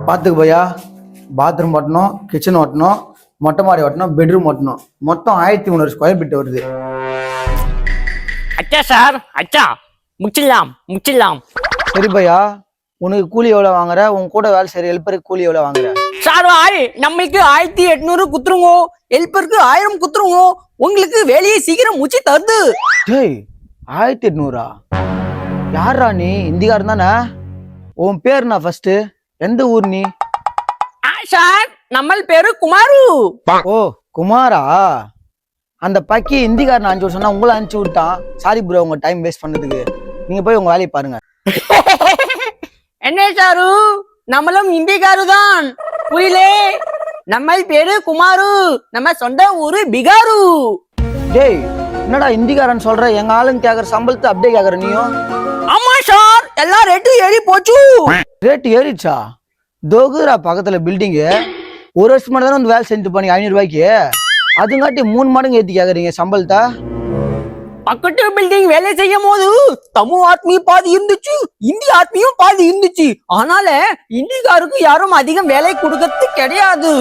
பார்த்துக்கு பையா, பாத்ரூம் ஓட்டணும், கிச்சன் ஓட்டணும், மொட்டை மாடி ஓட்டணும், பெட்ரூம் ஓட்டணும். மொத்தம் 1300 ஸ்கொயர் ஃபீட் வருது. அச்சா சார், அச்சா முச்சிடலாம். சரி பையா, உனக்கு கூலி எவ்வளோ வாங்குற? உன் கூட வேலை செய்கிற ஹெல்ப்பருக்கு கூலி எவ்வளோ வாங்குற? சார் நம்மளுக்கு 1800 குத்துருங்க, ஹெல்ப்பருக்கு 1000 குத்துருங்க. உங்களுக்கு வேலையை சீக்கிரம் முச்சி தருது. டேய், 1800? யாரா நீ? இந்திக்காரன் தானே? உன் பேர் நான் ஃபர்ஸ்ட், எந்த ஊர் நீ? சார் நம்ம பேரு குமாரு. ஓ குமாரா? அந்த பக்கி இந்திக்காரன் அனுப்பிச்சு சொன்னா உங்களை அனுப்பிச்சு விட்டான். சாரி ப்ரோ, உங்க டைம் வேஸ்ட் பண்ணதுக்கு. நீங்க போய் உங்க வேலையை பாருங்க. என்ன சாரு, நம்மளும் இந்திக்காரு தான். புரியலே? நம்ம பேரு குமாரு, நம்ம சொந்த ஊரு பிகாரு. டேய், என்னடா இந்திக்காரன் சொல்ற? எங்க ஆளுங்க கேக்குற சம்பளத்தை அப்படியே கேக்குற நீயும்? ஆமா சார், எல்லா ரேட்டும் ஏறி போச்சு. ரேட் ஏறிச்சா? தோகுரா பக்கத்துல பில்டிங்கு. ஒரு வருஷம் மட்டும் தானே வந்து வேலை செஞ்சுட்டு போனீங்க 500 ரூபாய்க்கு. அதுங்காட்டி 3 மடங்கு ஏத்தி கேக்குறீங்க சம்பளத்தை. பக்கத்து பில்டிங் வேலை செய்யும் போது தமிழ் ஆத்மியும் பாதி இருந்துச்சு, இந்தி ஆத்மியும் பாதி இருந்துச்சு. ஆனால இந்திக்காருக்கு யாரும் அதிகம் வேலை கொடுக்கறது கிடையாது.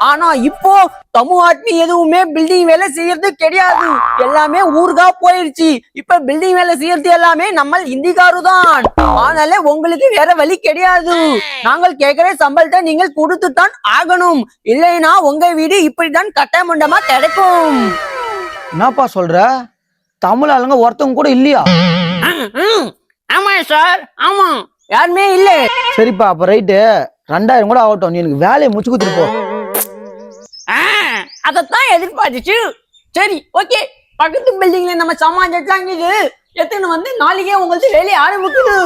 ஆனா இப்போ தமிழ் ஆத்மி எதுவுமே பில்டிங் வேலை செய்யறது கிடையாது. எல்லாமே ஊருகா போயிருச்சு. இப்ப பில்டிங் வேலை செய்யறது எல்லாமே நம்ம இந்திக்காரு தான். ஆனால உங்களுக்கு வேற வழி கிடையாது. நாங்கள் கேட்கிற சம்பளத்தை நீங்கள் கொடுத்துத்தான் ஆகணும். இல்லைன்னா உங்க வீடு இப்படித்தான் கட்டமண்டமா கிடைக்கும். என்னப்பா சொல்ற? தமிழ் ஆளுங்க ஒருத்தவங்க கூட இல்லையா? ஆமா சார், ஆமா, யாருமே இல்ல. சரிப்பா, அப்ப ரைட்டு, 2000 கூட ஆகட்டும். நீ எனக்கு வேலையை முடிச்சு கொடுத்துட்டு போ. அதத்தான் எதிர்பார்த்துச்சு. சரி, ஓகே. பக்கத்து பில்டிங்ல நம்ம சமாளிச்சாங்க. எத்தனை வந்து நாளைக்கே உங்களுக்கு வேலையை ஆரம்பிக்குது.